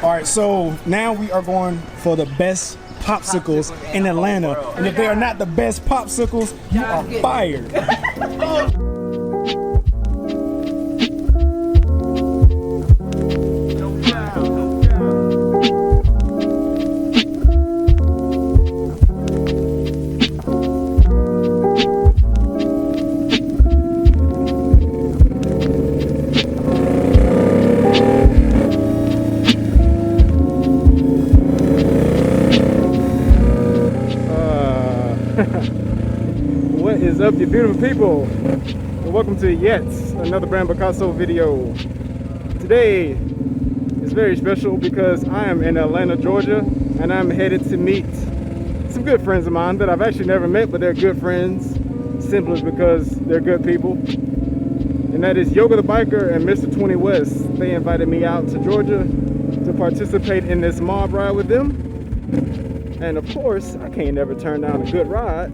All right, so now we are going for the best popsicles in Atlanta. And if they are not the best popsicles, you are fired. What is up, you beautiful people? And welcome to yet another brand Bicasso video. Today is very special because I am in Atlanta, Georgia, and I'm headed to meet some good friends of mine that I've actually never met, but they're good friends simply because they're good people. And that is Yoga the Biker and Mr. 20 West. They invited me out to Georgia to participate in this mob ride with them. And of course, I can't never turn down a good ride.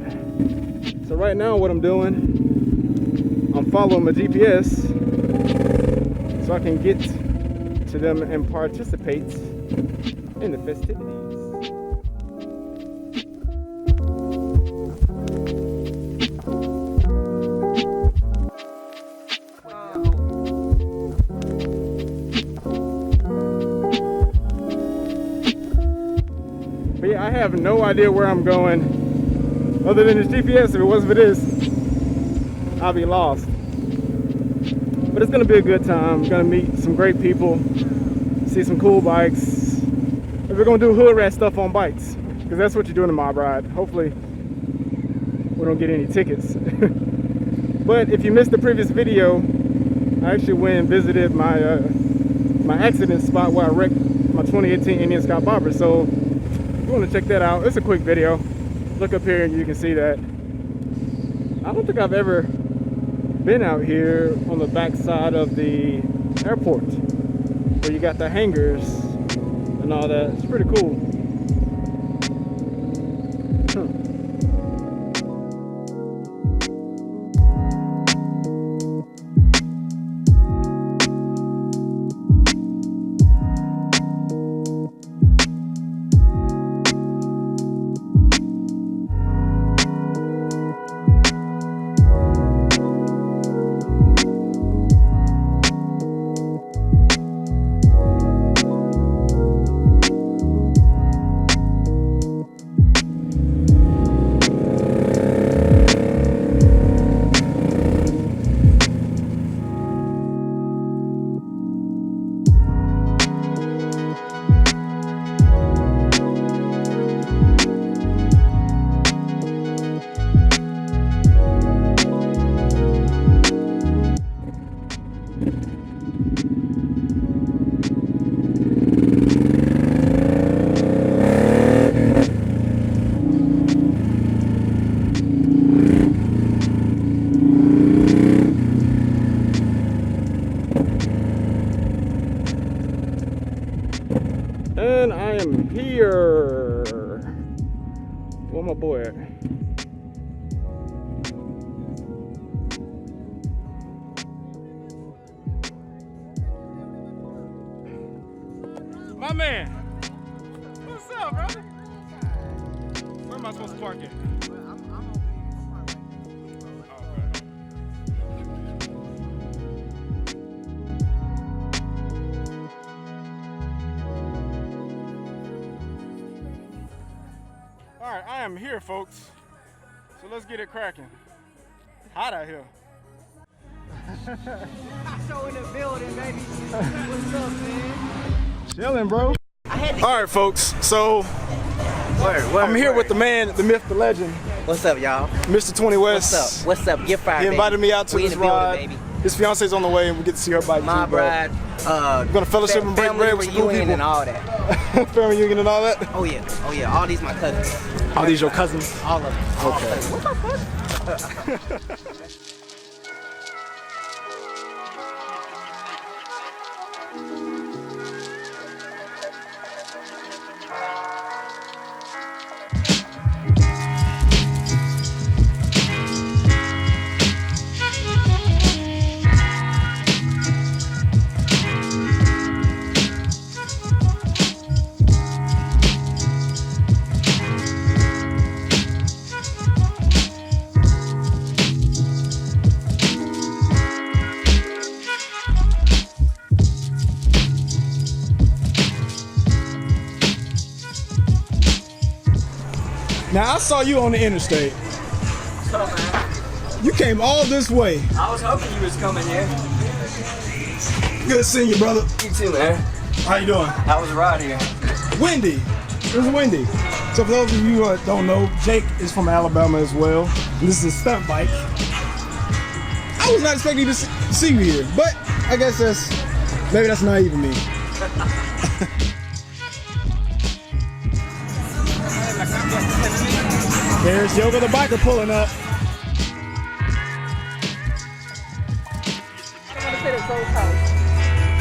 So right now what I'm doing, I'm following my GPS so I can get to them and participate in the festivities. But yeah, I have no idea where I'm going. Other than this GPS, if it wasn't for this, I'll be lost. But it's gonna be a good time. I'm gonna meet some great people, see some cool bikes. And we're gonna do hood rat stuff on bikes, because that's what you do in a mob ride. Hopefully, we don't get any tickets. But if you missed the previous video, I actually went and visited my my accident spot where I wrecked my 2018 Indian Scout Bobber. So if you want to check that out, it's a quick video. Look up here and you can see that. I don't think I've ever been out here on the back side of the airport where you got the hangars and all that. It's pretty cool. And I am here. Where my boy at? My man. What's up, brother? Where am I supposed to park at? Alright, I am here, folks. So let's get it cracking. Hot out here. Show in the building, baby. What's up, man? Chilling, bro. Alright, folks. So I'm here with the man, the myth, the legend. What's up, y'all? Mr. 20 West. What's up? Get fired, He invited me out to we this in the building, ride. baby. His fiance's on the way and we get to see her bike. MobRide. We're gonna fellowship and break bread with some cool reunion people. and all that. Family reunion and all that? Oh yeah. All these my cousins. Are these your cousins? All of them. Okay. What's up, bud? Now I saw you on the interstate. What's up, man? You came all this way. I was hoping you was coming here. Good seeing you, brother. You too, man. How you doing? How was the ride here? Windy. It was windy. So for those of you who don't know, Jake is from Alabama as well. And this is a stunt bike. I was not expecting to see you here, but I guess maybe that's naive of me. There's Yoga the biker pulling up.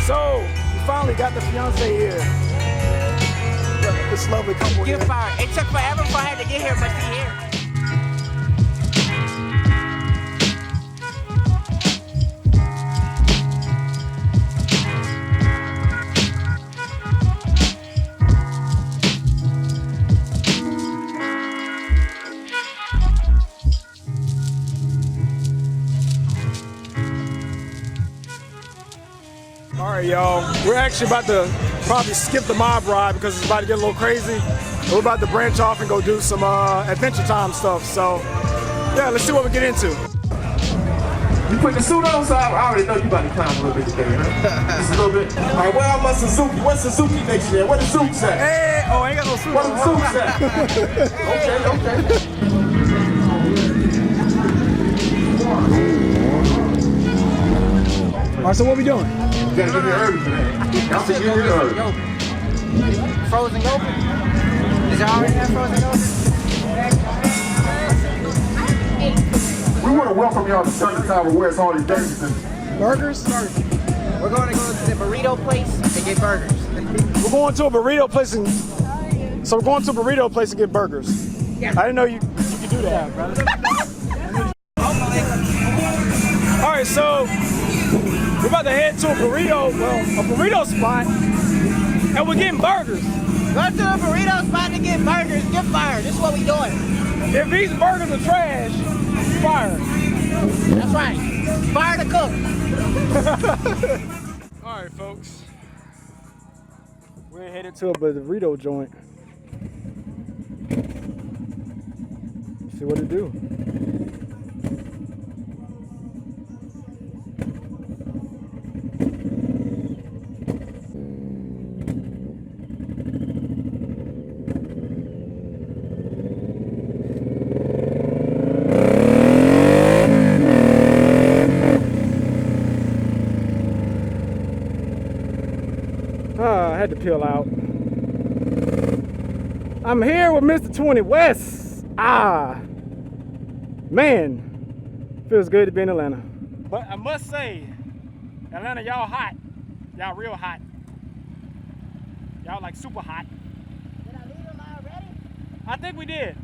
So, we finally got the fiance here. This lovely couple here. You're fired. It took forever for her to get here, but she's here. All right, y'all. We're actually about to probably skip the MobRide because it's about to get a little crazy. We're about to branch off and go do some Adventure Time stuff. So, yeah, let's see what we get into. You put the suit on, so I already know you about to climb a little bit today, huh? Just a little bit. All right, where are my Suzuki? What's Suzuki next year? Where the suits at? Hey, oh, I ain't got no suit Where on. the suits at? Okay. All right, so what we doing? You gotta get here early today. I'll see you here early. Frozen yogurt? Is there already that frozen yogurt? We want to welcome y'all to Sunday Tower where it's Harley Davidson. Burgers? We're going to go to the burrito place to get burgers. We're going to a burrito place and get burgers. Yeah. I didn't know you could do that, brother. All right, so we're about to head to a burrito spot, and we're getting burgers. Go to the burrito spot to get burgers. Get fired. This is what we doing. If these burgers are trash, fire. That's right. Fire the cook. All right, folks. We're headed to a burrito joint. See what it do. I had to peel out. I'm here with Mr. 20 West. Man, feels good to be in Atlanta. But I must say, Atlanta, y'all hot. Y'all real hot. Y'all like super hot. Did I leave them already? I think we did.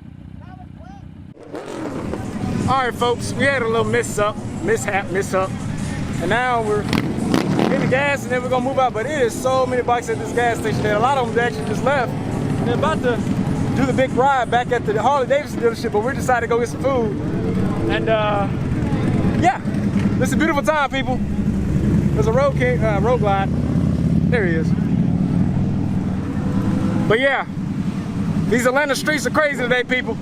That was quick. All right, folks, we had a little mishap, and now we're getting gas, and then we're gonna move out. But it is so many bikes at this gas station that a lot of them actually just left. And they're about to do the big ride back at the Harley Davidson dealership, but we decided to go get some food. And yeah, this is a beautiful time, people. There's a road glide. There he is. But yeah, these Atlanta streets are crazy today, people.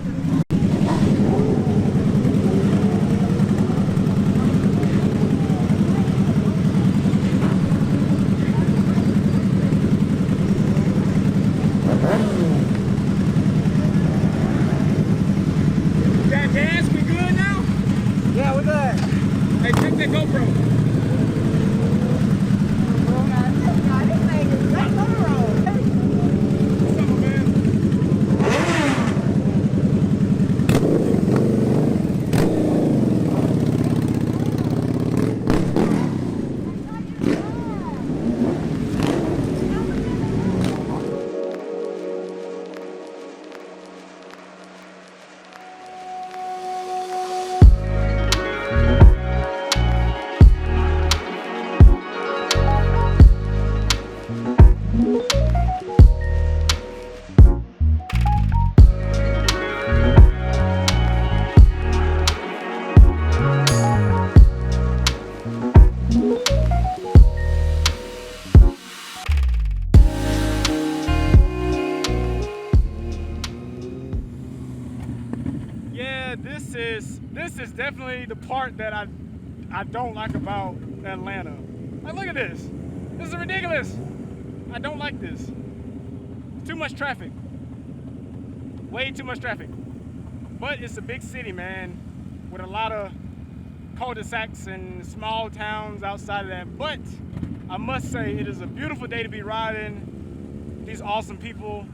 is definitely the part that I don't like about Atlanta. Like, look at this. This is ridiculous. I don't like this. Too much traffic. Way too much traffic. But it's a big city, man, with a lot of cul-de-sacs and small towns outside of that. But I must say, it is a beautiful day to be riding. These awesome people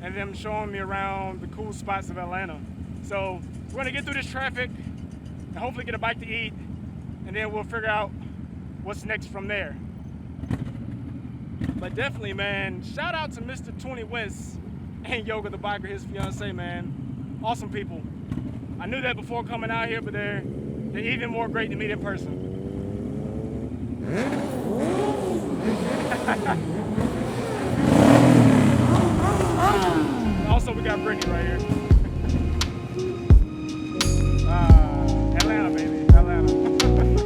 and them showing me around the cool spots of Atlanta. So we're gonna get through this traffic and hopefully get a bite to eat, and then we'll figure out what's next from there. But definitely, man, shout out to Mr. 20 West and Yoga the Biker, his fiance, man. Awesome people. I knew that before coming out here, but they're even more great to meet in person. Also, we got Brittany right here. Atlanta, baby, Atlanta.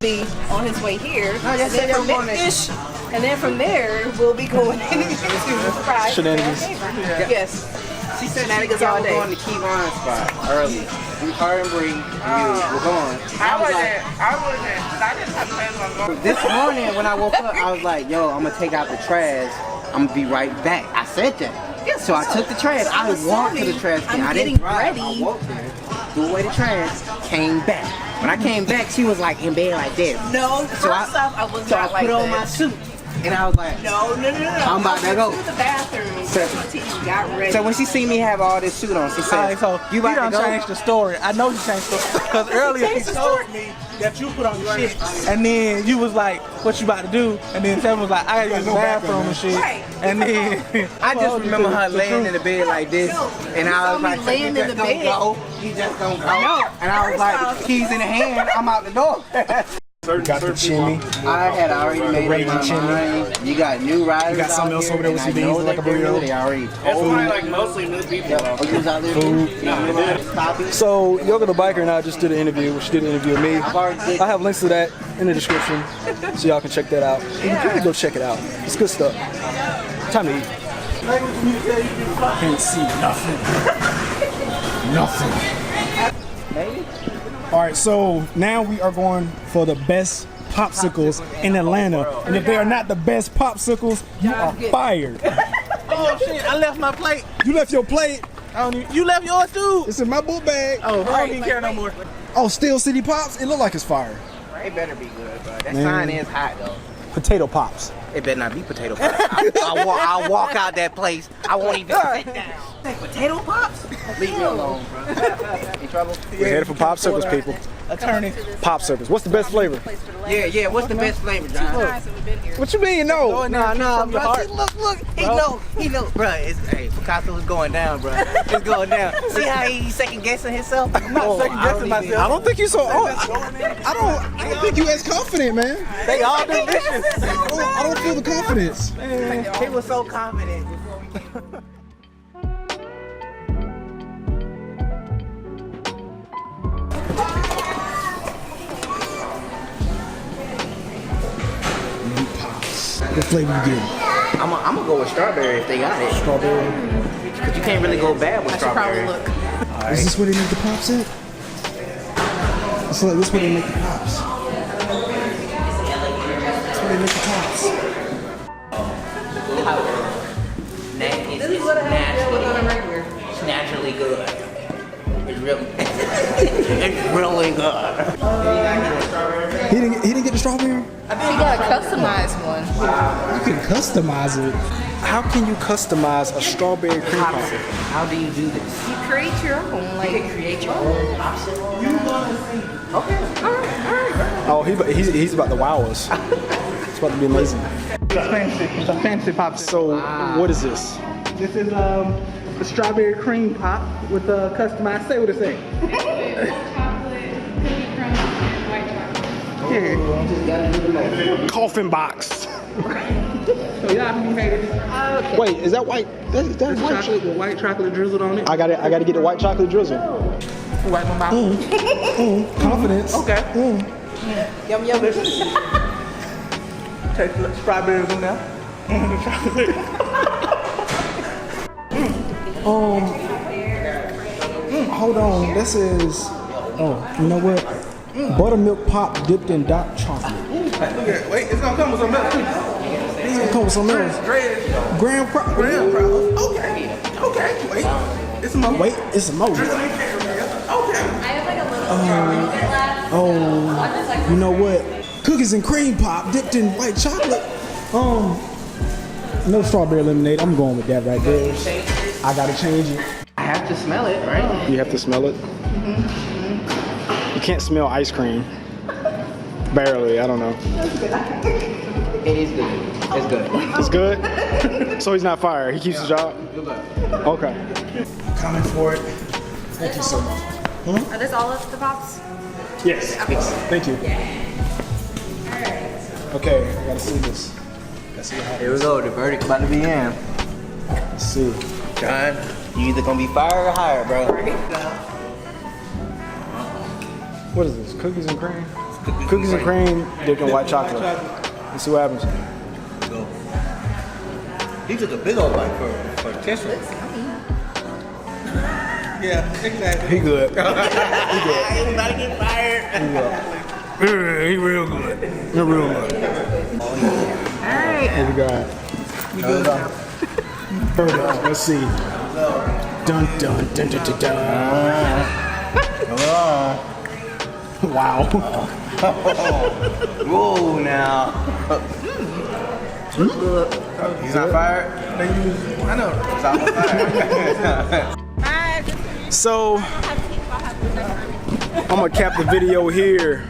Be on his way here, and then from there we'll be going into surprise. Shenanigans. Yes. She said Shenanigans she all was day. going to Key Vine spot early. We her and Bree, we're going. I wasn't. I didn't have plans on going. This morning when I woke up, I was like, yo, I'm gonna take out the trash. I'm gonna be right back. I said that. Yes, So I took the trash. I walked to the trash can. I'm I didn't getting drive. ready. I walked there, threw away the trash, came back. When I came back, she was like in bed like this. No, So first off, I was So not I like put on that. my suit, and I was like, No. I'm about to go. To the bathroom. So- Got ready. So when she seen me have all this suit on, she said, Alright, so "You about done to go?" changed the story. I know you changed the story because earlier he told me that you put on your shit, and then you was like, "What you about to do?" And then Seven was like, "I gotta use the bathroom and shit." Right. And then I just remember her laying in the bed like this, and I was like, laying "You in just the gonna bed. go? You just gonna go?" No. And I was First like, off- "Keys in the hand, I'm out the door." Got the chimney. I had already made raging up my chimney. mind. You got new riders. You got something out else here, over there with and some I know beans, like a they're burrito? They already It's probably like mostly new people. Oh, you was out there too? So Yoga the Biker and I just did an interview. She did an interview with me. I have links to that in the description, so y'all can check that out. You can go check it out. It's good stuff. Time to eat. Can't see nothing. Nothing. Maybe. All right, so now we are going for the best popsicles in Atlanta, and if they are not the best popsicles, you are fired. oh shit, I left my plate. You left your plate. I don't even, you left yours too. It's in my book bag. Oh, I don't even care no more. Oh, Steel City Pops. It look like it's fire. It better be good, bro. That Man. sign is hot though. Potato Pops. It better not be potato pops. I'll walk out that place. I won't even sit down. Potato pops? Leave me alone, bro. In trouble? We're headed for popsicles, people. Attorney. Popsicles. What's the best flavor? Yeah. What's the best flavor, John? What you mean? No. No, bro. See, look. He know. Bro, hey, Bicasso is going down, bro. It's going down. See how he's second guessing himself? I'm not second guessing myself. I don't think you so. I don't think you as confident, man. They all delicious. I don't feel the confidence. He was so confident before we came. What flavor you get? I'm gonna go with strawberry if they got it. Strawberry. But you can't really go bad with strawberry. Is this where they make the pops at? It's like this where they make the pops. That's where they make the pops. It's naturally good. It's real. It's really good. He didn't get the strawberry? got a customized one. You can customize it. How can you customize a strawberry cream pie? How do you do this? You create your own, like. You can create your own popsicle. Oh, he's about to wow us. It's about to be amazing. It's fancy. It's a fancy popsicle. So, what is this? This is a strawberry cream pop with a customized. Say what it say. Chocolate, cookie crumbs, and white chocolate. Coffin box. So y'all can be hated. Wait, is that white? That's white Chocolate with white chocolate drizzled on it. I got to get the white chocolate drizzle. Wipe my mouth. Confidence. Okay. Yum yum. Take the strawberries in there. Chocolate. Hold on. This is. Oh, you know what? Buttermilk pop dipped in dark chocolate. Wait, it's gonna come with some milk too. It's gonna come with something else. Graham Cracker. Okay. Okay. Wait. It's a mo. Wait, it's a mo. Okay. I have like a little chocolate left. Oh, you know what? Cookies and cream pop dipped in white chocolate. No strawberry lemonade. I'm going with that right there. I gotta change it. I have to smell it, right? You have to smell it. You can't smell ice cream. Barely. I don't know. It is good. It's good. It's good. So he's not fired. He keeps his job. Okay. Coming for it. Thank you so much. Are this all of the pops? Yes. Thank you. Okay, I gotta see this. Let's see how Here we go. The verdict about to be in. Let's see. John, you either gonna be fired or hired, bro. What is this? Cookies and cream? Cookies and cream dipped in white chocolate. Let's see what happens. He took a big old bite for tissue. Yeah, exactly. He good. He good. Everybody get fired. He real good. He real good. Alright. What we got? Burger. Let's see. Dun dun dun dun dun dun. Wow. Whoa, now. He's not fired? I know. He's not fired. So, I'm gonna cap the video here.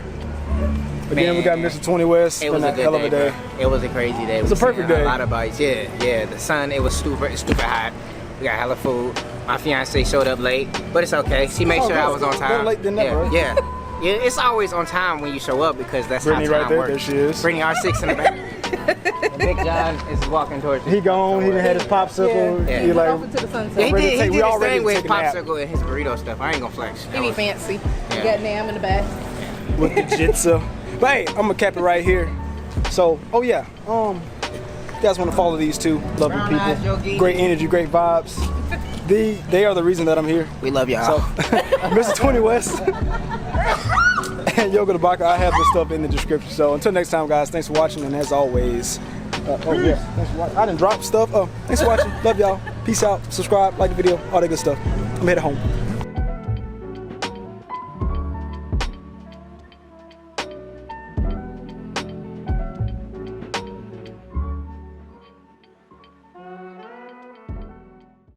Again, we got Mr. 20 West. It was a good hell of a day. Bro. It was a crazy day. It's a perfect day. A lot of bites. Yeah. The sun, it was stupid hot. We got hella food. My fiance showed up late, but it's okay. She made sure I was on time. Better late than never. Yeah. It's always on time when you show up because that's Brittany how time right there. works. There she is. Brittany R6 in the back. Big John is walking towards me. He gone. He done had his popsicle. Yeah. He like. Off into the sunset. Yeah, he did we his already thing with took a nap. popsicle and his burrito stuff. I ain't gonna flex. He be fancy. Yeah. You got Nam in the back. With the jitsu. But hey, I'm gonna cap it right here. So, oh yeah, you guys want to follow these two lovely people? Great energy, great vibes. They are the reason that I'm here. We love y'all. So, Mr. 20 West and Yoga the Biker, I have this stuff in the description. So until next time, guys, thanks for watching, and as always, thanks for watching. I didn't drop stuff. Thanks for watching. Love y'all. Peace out. Subscribe, like the video, all that good stuff. I'm headed home.